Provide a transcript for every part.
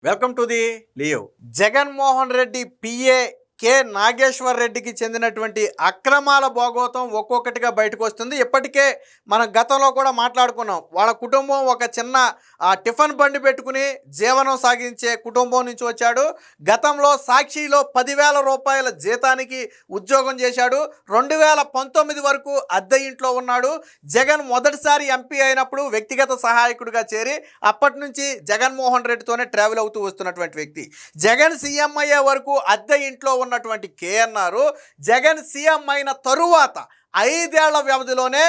Welcome to the Leo. Jaganmohan Reddy PA K Nageswar రెడ్డికి చెందినటువంటి అక్రమాల భోగోతం ఒక్కొక్కటిగా బయటకు వస్తుంది. ఇప్పటికే మనం గతంలో కూడా మాట్లాడుకున్నాం. వాళ్ళ కుటుంబం ఒక చిన్న టిఫిన్ బండి పెట్టుకుని జీవనం సాగించే కుటుంబం నుంచి వచ్చాడు. గతంలో సాక్షిలో 10,000 రూపాయల జీతానికి ఉద్యోగం చేశాడు. 2019 వరకు అద్దె ఇంట్లో ఉన్నాడు. జగన్ మొదటిసారి ఎంపీ అయినప్పుడు వ్యక్తిగత సహాయకుడిగా చేరి అప్పటి నుంచి జగన్మోహన్ రెడ్డితోనే ట్రావెల్ అవుతూ వస్తున్నటువంటి వ్యక్తి. జగన్ సీఎం అయ్యే వరకు అద్దె ఇంట్లో ఉన్నటువంటి కేఎన్ఆర్ జగన్ సీఎం అయిన తరువాత 5 ఏళ్ల వ్యవధిలోనే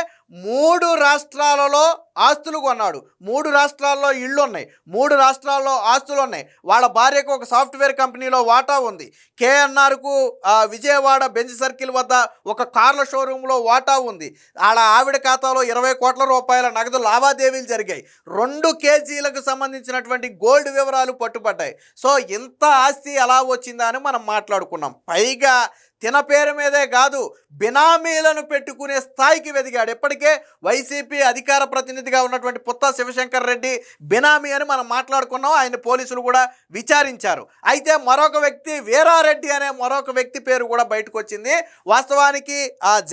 3 రాష్ట్రాలలో ఆస్తులు కొన్నాడు. 3 రాష్ట్రాల్లో ఇళ్ళు ఉన్నాయి, 3 రాష్ట్రాల్లో ఆస్తులు ఉన్నాయి. వాళ్ళ భార్యకు ఒక సాఫ్ట్వేర్ కంపెనీలో వాటా ఉంది. కేఎన్ఆర్కు విజయవాడ బెంజ్ సర్కిల్ వద్ద ఒక కార్ల షోరూంలో వాటా ఉంది. ఆవిడ ఖాతాలో 20 కోట్ల రూపాయల నగదు లావాదేవీలు జరిగాయి. 2 కేజీలకు సంబంధించినటువంటి గోల్డ్ వివరాలు పట్టుబడ్డాయి. సో ఇంత ఆస్తి ఎలా వచ్చిందా అని మనం మాట్లాడుకున్నాం. పైగా తిన పేరు మీదే కాదు, బినామీలను పెట్టుకునే స్థాయికి వెదిగాడు. ఇప్పటికే వైసీపీ అధికార ప్రతినిధిగా ఉన్నటువంటి పుత్తా శివశంకర్ రెడ్డి బినామీ అని మనం మాట్లాడుకున్నాం. ఆయన పోలీసులు కూడా విచారించారు. అయితే మరొక వ్యక్తి వీరారెడ్డి అనే మరొక వ్యక్తి పేరు కూడా బయటకు వచ్చింది. వాస్తవానికి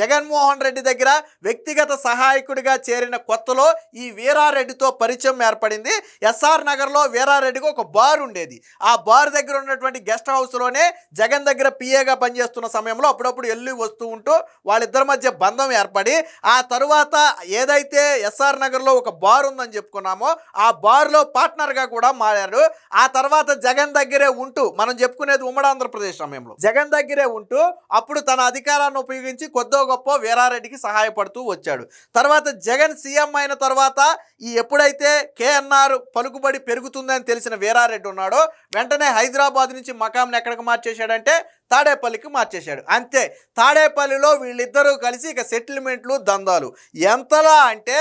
జగన్మోహన్ రెడ్డి దగ్గర వ్యక్తిగత సహాయకుడిగా చేరిన కొత్తలో ఈ వీరారెడ్డితో పరిచయం ఏర్పడింది. ఎస్ఆర్ నగర్లో వీరారెడ్డికి ఒక బార్ ఉండేది. ఆ బార్ దగ్గర ఉన్నటువంటి గెస్ట్ హౌస్లోనే జగన్ దగ్గర పిఏగా పనిచేస్తున్న సమయంలో అప్పుడప్పుడు వెళ్ళి వస్తూ ఉంటూ వాళ్ళిద్దరి మధ్య బంధం ఏర్పడి ఆ తరువాత ఏదైతే ఎస్ఆర్ నగర్లో ఒక బార్ ఉందని చెప్పుకున్నామో ఆ బార్లో పార్ట్నర్గా కూడా మారాడు. ఆ తర్వాత జగన్ దగ్గరే ఉంటూ, మనం చెప్పుకునేది ఉమ్మడి ఆంధ్రప్రదేశ్ సమయంలో, జగన్ దగ్గరే ఉంటూ అప్పుడు తన అధికారాన్ని ఉపయోగించి కొద్దో గొప్ప వీరారెడ్డికి సహాయపడుతూ వచ్చాడు. తర్వాత జగన్ సీఎం అయిన తర్వాత ఎప్పుడైతే కేఎన్ఆర్ పలుకుబడి పెరుగుతుందని తెలిసిన వీరారెడ్డి ఉన్నాడో వెంటనే హైదరాబాద్ నుంచి మకాంని ఎక్కడికి మార్చేశాడంటే తాడేపల్లికి మార్చేశాడు. అంతే, తాడేపల్లిలో వీళ్ళిద్దరూ కలిసి ఇక సెటిల్మెంట్లు దందాలు. ఎంతలా అంటే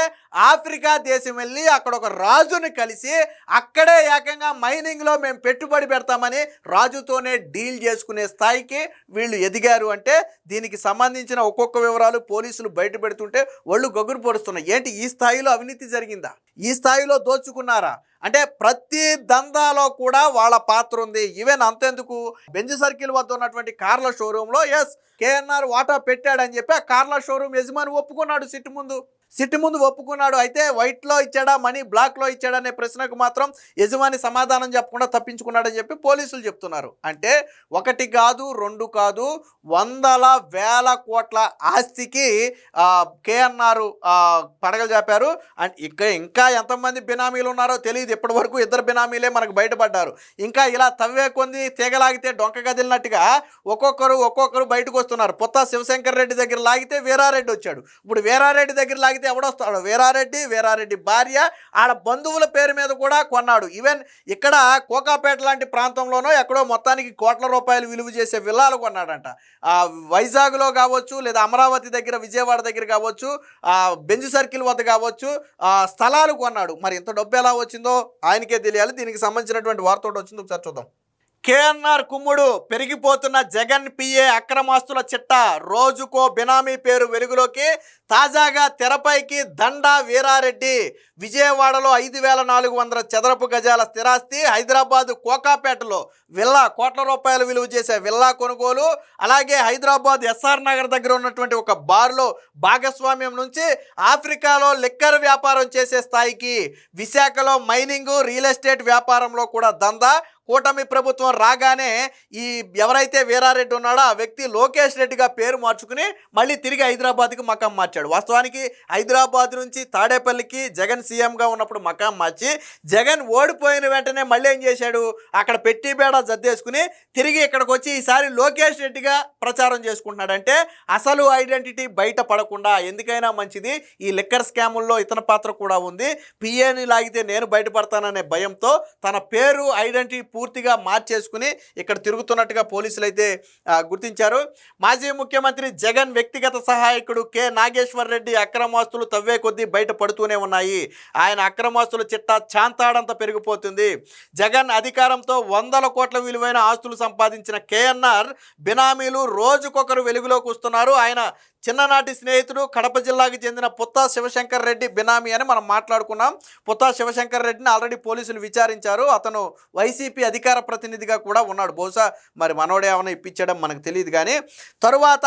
ఆఫ్రికా దేశం వెళ్ళి అక్కడ ఒక రాజుని కలిసి అక్కడే ఏకంగా మైనింగ్లో మేము పెట్టుబడి పెడతామని రాజుతోనే డీల్ చేసుకునే స్థాయికి వీళ్ళు ఎదిగారు. అంటే దీనికి సంబంధించిన ఒక్కొక్క వివరాలు పోలీసులు బయట పెడుతుంటే ఒళ్ళు గొగ్గురు పొడుస్తున్నాయి. ఏంటి, ఈ స్థాయిలో అవినీతి జరిగిందా? ఈ స్థాయిలో దోచుకున్నారా? అంటే ప్రతి దందాలో కూడా వాళ్ళ పాత్ర ఉంది. ఈవెన్ అంతెందుకు, బెంజ్ సర్కిల్ వద్ద ఉన్నటువంటి కార్ల షోరూంలో కేఎన్ఆర్ వాటా పెట్టాడని చెప్పి ఆ కార్ల షోరూమ్ యజమాని ఒప్పుకున్నాడు. సిట్టు ముందు ఒప్పుకున్నాడు. అయితే వైట్లో ఇచ్చాడా, మనీ బ్లాక్లో ఇచ్చాడనే ప్రశ్నకు మాత్రం యజమాని సమాధానం చెప్పకుండా తప్పించుకున్నాడని చెప్పి పోలీసులు చెప్తున్నారు. అంటే 1 కాదు 2 కాదు, 100,000 కోట్ల ఆస్తికి కేఎన్ఆర్ పడగలు చెప్పారు. అండ్ ఇంకా ఎంతమంది బినామీలు ఉన్నారో తెలియదు. ఇప్పటి వరకు 2 బినామీలే మనకు బయటపడ్డారు. ఇంకా ఇలా తవ్వే కొంది తీగలాగితే డొంక గదిలినట్టుగా ఒక్కొక్కరు బయటకు వస్తున్నారు. పుత్తా శివశంకర్ రెడ్డి దగ్గర లాగితే వీరారెడ్డి వచ్చాడు. ఇప్పుడు వీరారెడ్డి దగ్గర లాగితే ఎవడొస్తాడు? వీరారెడ్డి భార్య, ఆడ బంధువుల పేరు మీద కూడా కొన్నాడు. ఈవెన్ ఇక్కడ కోకాపేట లాంటి ప్రాంతంలోనో ఎక్కడో మొత్తానికి కోట్ల రూపాయలు విలువ చేసే విల్లాలు కొన్నాడంట. వైజాగ్లో కావచ్చు, లేదా అమరావతి దగ్గర విజయవాడ దగ్గర కావచ్చు, బెంజ్ సర్కిల్ వద్ద కావచ్చు స్థలాలు కొన్నాడు. మరి ఇంత డబ్బు ఎలా వచ్చిందో ఆయనకే తెలియాలి. దీనికి సంబంధించినటువంటి వార్త ఒకటి వచ్చింది, ఒకసారి చూద్దాం. కేఎన్ఆర్ కుమ్ముడు, పెరిగిపోతున్న జగన్ పిఏ అక్రమాస్తుల చిట్టా, రోజుకో బినామీ పేరు వెలుగులోకి. తాజాగా తెరపైకి దండా వీరారెడ్డి. విజయవాడలో 5,400 చదరపు గజాల స్థిరాస్తి, హైదరాబాద్ కోకాపేటలో విల్లా, కోట్ల రూపాయలు విలువ చేసే విల్లా కొనుగోలు, అలాగే హైదరాబాద్ ఎస్ఆర్ నగర్ దగ్గర ఉన్నటువంటి ఒక బార్లో భాగస్వామ్యం నుంచి ఆఫ్రికాలో లిక్కర్ వ్యాపారం చేసే స్థాయికి, విశాఖలో మైనింగ్, రియల్ ఎస్టేట్ వ్యాపారంలో కూడా దందా. కూటమి ప్రభుత్వం రాగానే ఎవరైతే వీరారెడ్డి ఉన్నాడో ఆ వ్యక్తి లోకేష్ రెడ్డిగా పేరు మార్చుకుని మళ్ళీ తిరిగి హైదరాబాద్కి మకాం మార్చాడు. వాస్తవానికి హైదరాబాద్ నుంచి తాడేపల్లికి జగన్ సీఎంగా ఉన్నప్పుడు మకాం మార్చి జగన్ ఓడిపోయిన వెంటనే మళ్ళీ ఏం చేశాడు, అక్కడ పెట్టి బేడ జద్దేసుకుని తిరిగి ఇక్కడికి వచ్చి ఈసారి లోకేష్ రెడ్డిగా ప్రచారం చేసుకుంటున్నాడంటే అసలు ఐడెంటిటీ బయట పడకుండా, ఎందుకైనా మంచిది ఈ లిక్కర్ స్కాముల్లో ఇతని పాత్ర కూడా ఉంది, పిఏని లాగితే నేను బయటపడతాననే భయంతో తన పేరు ఐడెంటిటీ పూర్తిగా మార్చేసుకుని ఇక్కడ తిరుగుతున్నట్టుగా పోలీసులు అయితే గుర్తించారు. మాజీ ముఖ్యమంత్రి జగన్ వ్యక్తిగత సహాయకుడు కె నాగేశ్వర్ రెడ్డి అక్రమాస్తులు తవ్వే కొద్దీ బయట పడుతూనే ఉన్నాయి. ఆయన అక్రమాస్తుల చిట్టా చాంతాడంత పెరిగిపోతుంది. జగన్ అధికారంతో 100 కోట్ల విలువైన ఆస్తులు సంపాదించిన కేఎన్ఆర్ బినామీలు రోజుకొకరు వెలుగులోకి వస్తున్నారు. ఆయన చిన్ననాటి స్నేహితుడు, కడప జిల్లాకు చెందిన పుత్తా శివశంకర్ రెడ్డి బినామీ అని మనం మాట్లాడుకున్నాం. పుత్తా శివశంకర్ రెడ్డిని ఆల్రెడీ పోలీసులు విచారించారు. అతను వైసీపీ అధికార ప్రతినిధిగా కూడా ఉన్నాడు. బహుశా మరి మనోడే ఏమైనా ఇప్పించడం మనకు తెలియదు. కానీ తరువాత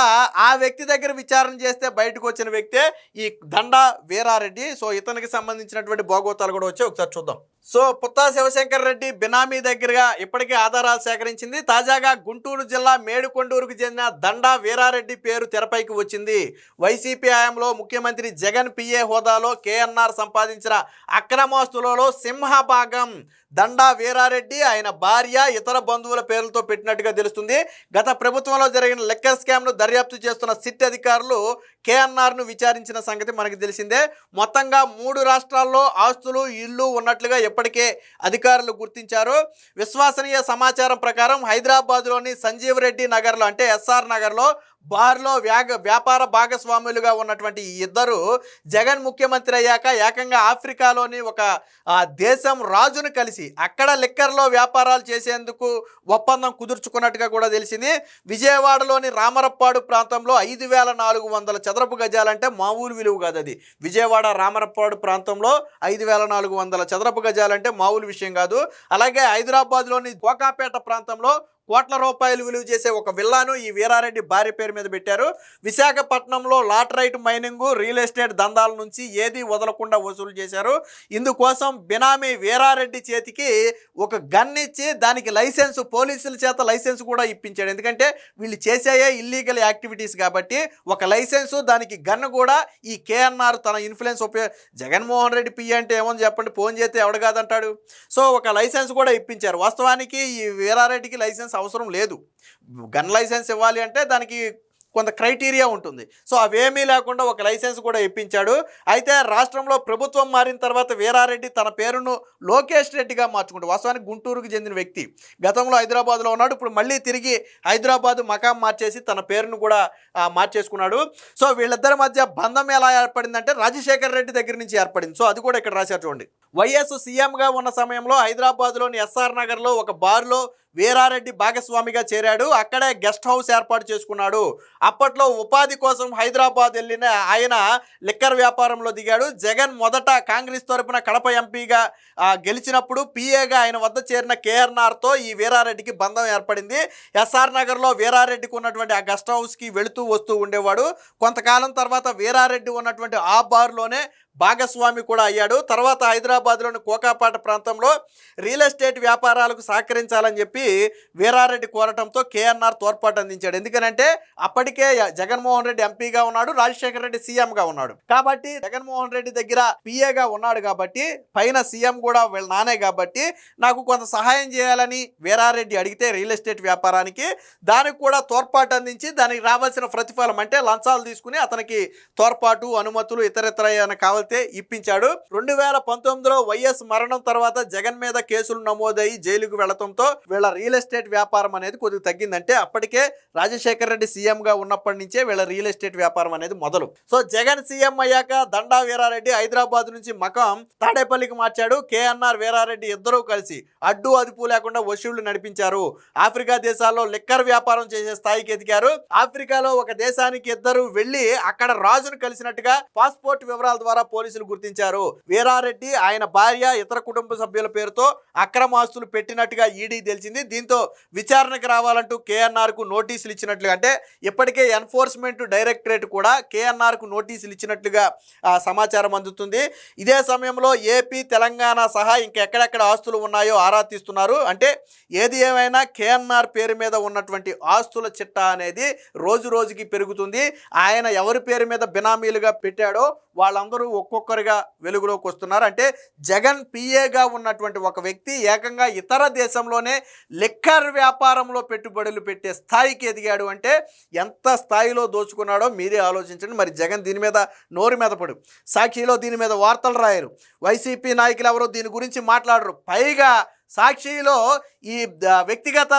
ఆ వ్యక్తి దగ్గర విచారణ చేస్తే బయటకు వచ్చిన వ్యక్తే ఈ దండా వీరారెడ్డి. సో ఇతనికి సంబంధించినటువంటి భోగోతాలు కూడా వచ్చి ఒకసారి చూద్దాం. సో పుత్తా శివశంకర్ రెడ్డి బినామీ దగ్గరగా ఇప్పటికే ఆధారాలు సేకరించింది. తాజాగా గుంటూరు జిల్లా మేడుకొండూరుకు చెందిన దండా వీరారెడ్డి పేరు తెరపైకి వచ్చింది. వైసీపీ హయాంలో ముఖ్యమంత్రి జగన్ పిఏ హోదాలో కేఎన్ఆర్ సంపాదించిన అక్రమాస్తులలో సింహభాగం దండా వీరారెడ్డి, ఆయన భార్య, ఇతర బంధువుల పేర్లతో పెట్టినట్టుగా తెలుస్తుంది. గత ప్రభుత్వంలో జరిగిన లిక్కర్ స్కామ్ను దర్యాప్తు చేస్తున్న సిట్ అధికారులు కేఎన్ఆర్ను విచారించిన సంగతి మనకు తెలిసిందే. మొత్తంగా 3 రాష్ట్రాల్లో ఆస్తులు, ఇళ్ళు ఉన్నట్లుగా ఇప్పటికే అధికారులు గుర్తించారు. విశ్వసనీయ సమాచారం ప్రకారం హైదరాబాద్లోని సంజీవ్ రెడ్డి నగర్లో అంటే ఎస్ఆర్ నగర్లో బార్లో వ్యాపార భాగస్వాములుగా ఉన్నటువంటి ఈ ఇద్దరు జగన్ ముఖ్యమంత్రి అయ్యాక ఏకంగా ఆఫ్రికాలోని ఒక దేశం రాజును కలిసి అక్కడ లిక్కర్లో వ్యాపారాలు చేసేందుకు ఒప్పందం కుదుర్చుకున్నట్టుగా కూడా తెలిసింది. విజయవాడలోని రామరప్పాడు ప్రాంతంలో 5,400 చదరపు గజాలంటే మామూలు విలువ కాదు. అది విజయవాడ రామరప్పాడు ప్రాంతంలో 5,400 చదరపు గజాలంటే మామూలు విషయం కాదు. అలాగే హైదరాబాద్లోని కోకాపేట ప్రాంతంలో కోట్ల రూపాయలు విలువ చేసే ఒక విల్లాను ఈ వీరారెడ్డి భార్య పేరు మీద పెట్టారు. విశాఖపట్నంలో లాటరైట్ మైనింగ్, రియల్ ఎస్టేట్ దందాల నుంచి ఏది వదలకుండా వసూలు చేశారు. ఇందుకోసం బినామీ వీరారెడ్డి చేతికి ఒక గన్ ఇచ్చి దానికి లైసెన్స్, పోలీసుల చేత లైసెన్స్ కూడా ఇప్పించాడు. ఎందుకంటే వీళ్ళు చేసేయే ఇల్లీగల్ యాక్టివిటీస్ కాబట్టి ఒక లైసెన్సు, దానికి గన్ను కూడా ఈ కేఎన్ఆర్ తన ఇన్ఫ్లుయెన్స్ జగన్మోహన్ రెడ్డి పియ్య అంటే ఏమని చెప్పండి, ఫోన్ చేస్తే ఎవడు కాదంటాడు. సో ఒక లైసెన్స్ కూడా ఇప్పించారు. వాస్తవానికి ఈ వీరారెడ్డికి లైసెన్స్ అవసరం లేదు. గన్ లైసెన్స్ ఇవ్వాలి అంటే దానికి కొంత క్రైటీరియా ఉంటుంది. సో అవేమీ లేకుండా ఒక లైసెన్స్ కూడా ఇప్పించాడు. అయితే రాష్ట్రంలో ప్రభుత్వం మారిన తర్వాత వీరారెడ్డి తన పేరును లోకేష్ రెడ్డిగా మార్చుకుంటాడు. వాస్తవానికి గుంటూరుకు చెందిన వ్యక్తి, గతంలో హైదరాబాద్లో ఉన్నాడు. ఇప్పుడు మళ్ళీ తిరిగి హైదరాబాద్ మకాం మార్చేసి తన పేరును కూడా మార్చేసుకున్నాడు. సో వీళ్ళిద్దరి మధ్య బంధం ఎలా ఏర్పడిందంటే రాజశేఖర్ రెడ్డి దగ్గర నుంచి ఏర్పడింది. సో అది కూడా ఇక్కడ రాశారు చూడండి. వైఎస్ సీఎంగా ఉన్న సమయంలో హైదరాబాద్లోని ఎస్ఆర్ నగర్లో ఒక బార్లో వీరారెడ్డి భాగస్వామిగా చేరాడు. అక్కడే గెస్ట్ హౌస్ ఏర్పాటు చేసుకున్నాడు. అప్పట్లో ఉపాధి కోసం హైదరాబాద్ వెళ్ళిన ఆయన లిక్కర్ వ్యాపారంలో దిగాడు. జగన్ మొదట కాంగ్రెస్ తరపున కడప ఎంపీగా గెలిచినప్పుడు పిఏగా ఆయన వద్ద చేరిన కేఎన్ఆర్తో ఈ వీరారెడ్డికి బంధం ఏర్పడింది. ఎస్ఆర్ నగర్లో వీరారెడ్డికి ఉన్నటువంటి ఆ గెస్ట్ హౌస్కి వెళుతూ వస్తూ ఉండేవాడు. కొంతకాలం తర్వాత వీరారెడ్డి ఉన్నటువంటి ఆ బార్లోనే భాగస్వామి కూడా అయ్యాడు. తర్వాత హైదరాబాద్లోని కోకాపేట ప్రాంతంలో రియల్ ఎస్టేట్ వ్యాపారాలకు సహకరించాలని చెప్పి వీరారెడ్డి కోరటంతో కేఎన్ఆర్ తోడ్పాటు అందించాడు. ఎందుకనంటే అప్పటికే జగన్మోహన్ రెడ్డి ఎంపీగా ఉన్నాడు, రాజశేఖర రెడ్డి సీఎంగా ఉన్నాడు. కాబట్టి జగన్మోహన్ రెడ్డి దగ్గర పిఏగా ఉన్నాడు కాబట్టి, పైన సీఎం కూడా వీళ్ళ నానే కాబట్టి నాకు కొంత సహాయం చేయాలని వీరారెడ్డి అడిగితే రియల్ ఎస్టేట్ వ్యాపారానికి, దానికి కూడా తోడ్పాటు అందించి దానికి రావాల్సిన ప్రతిఫలం అంటే లంచాలు తీసుకుని అతనికి తోడ్పాటు, అనుమతులు, ఇతరితర కావాలి ఇప్పించాడు. 2019లో వైఎస్ మరణం తర్వాత జగన్ మీద కేసులు నమోదయ్యి జైలుకు వెళ్లడంతో వీళ్ళ రియల్ ఎస్టేట్ వ్యాపారం అనేది కొద్దిగా తగ్గిందంటే అప్పటికే రాజశేఖర్ రెడ్డి సీఎంగా ఉన్నప్పటి నుంచే వీళ్ళ రియల్ ఎస్టేట్ వ్యాపారం అనేది మొదలు. సో జగన్ సీఎం అయ్యాక దండా వీరారెడ్డి హైదరాబాద్ నుంచి మకాం తాడేపల్లికి మార్చాడు. కేఎన్ఆర్ వీరారెడ్డి ఇద్దరూ కలిసి అడ్డు అదుపు లేకుండా వసూళ్లు నడిపించారు. ఆఫ్రికా దేశాల్లో లిక్కర్ వ్యాపారం చేసే స్థాయికి ఎదిగారు. ఆఫ్రికాలో ఒక దేశానికి ఇద్దరు వెళ్లి అక్కడ రాజును కలిసినట్టుగా పాస్పోర్ట్ వివరాల ద్వారా పోలీసులు గుర్తించారు. వీరారెడ్డి, ఆయన భార్య, ఇతర కుటుంబ సభ్యుల పేరుతో అక్రమ ఆస్తులు పెట్టినట్టుగా ఈడీ తెలిసింది. దీంతో విచారణకు రావాలంటూ కేఎన్ఆర్ కు నోటీసులు ఇచ్చినట్లుగా, అంటే ఇప్పటికే ఎన్ఫోర్స్మెంట్ డైరెక్టరేట్ కూడా కేఎన్ఆర్ కు నోటీసులు ఇచ్చినట్లుగా సమాచారం అందుతుంది. ఇదే సమయంలో ఏపీ, తెలంగాణ సహా ఇంకెక్కడెక్కడ ఆస్తులు ఉన్నాయో ఆరా తీస్తున్నారు. అంటే ఏది ఏమైనా కేఎన్ఆర్ పేరు మీద ఉన్నటువంటి ఆస్తుల చిట్టా అనేది రోజు రోజుకి పెరుగుతుంది. ఆయన ఎవరి పేరు మీద బినామీలుగా పెట్టాడో వాళ్ళందరూ ఒక్కొక్కరిగా వెలుగులోకి వస్తున్నారు. అంటే జగన్ పిఏగా ఉన్నటువంటి ఒక వ్యక్తి ఏకంగా ఇతర దేశంలోనే లిక్కర్ వ్యాపారంలో పెట్టుబడులు పెట్టే స్థాయికి ఎదిగాడు అంటే ఎంత స్థాయిలో దోచుకున్నాడో మీరే ఆలోచించండి. మరి జగన్ దీని మీద నోరు మెదపడు. సాక్షిలో దీని మీద వార్తలు రాయరు. వైసీపీ నాయకులు ఎవరో దీని గురించి మాట్లాడరు. పైగా సాక్షిలో ఈ వ్యక్తిగత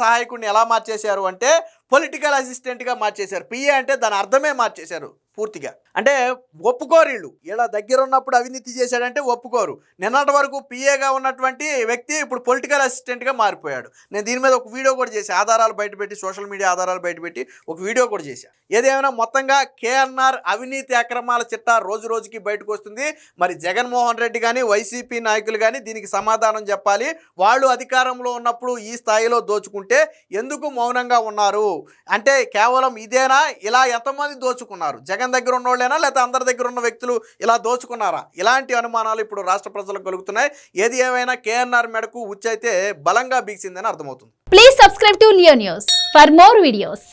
సహాయకుడిని ఎలా మార్చేశారు అంటే పొలిటికల్ అసిస్టెంట్గా మార్చేశారు. పిఏ అంటే దాని అర్థమే మార్చేశారు. పూర్తిగా అంటే ఒప్పుకోరు వీళ్ళు. ఇలా దగ్గర ఉన్నప్పుడు అవినీతి చేశాడంటే ఒప్పుకోరు. నిన్నటి వరకు పిఏగా ఉన్నటువంటి వ్యక్తి ఇప్పుడు పొలిటికల్ అసిస్టెంట్గా మారిపోయాడు. నేను దీని మీద ఒక వీడియో కూడా చేశాను, ఆధారాలు బయటపెట్టి, సోషల్ మీడియా ఆధారాలు బయటపెట్టి ఒక వీడియో కూడా చేశాను. ఏదేమైనా మొత్తంగా కేఎన్ఆర్ అవినీతి అక్రమాల చిట్టా రోజు రోజుకి బయటకు వస్తుంది. మరి జగన్మోహన్ రెడ్డి కానీ వైసీపీ నాయకులు కానీ దీనికి సమాధానం చెప్పాలి. వాళ్ళు అధికారంలో ఉన్నప్పుడు ఈ స్థాయిలో దోచుకుంటే ఎందుకు మౌనంగా ఉన్నారు? అంటే కేవలం ఇదేనా? ఇలా ఎంతమంది దోచుకున్నారు? జగన్ దగ్గర ఉన్నోళ్ళేనా లేకపోతే అందరి దగ్గర ఉన్న వ్యక్తులు ఇలా దోచుకున్నారా? ఇలాంటి అనుమానాలు ఇప్పుడు రాష్ట్ర ప్రజలకు కలుగుతున్నాయి. ఏది ఏమైనా కేఎన్ఆర్ మెడకు ఉచ్చైతే బలంగా బిగిసిందని అర్థమవుతుంది. Please subscribe to Leo news for more videos.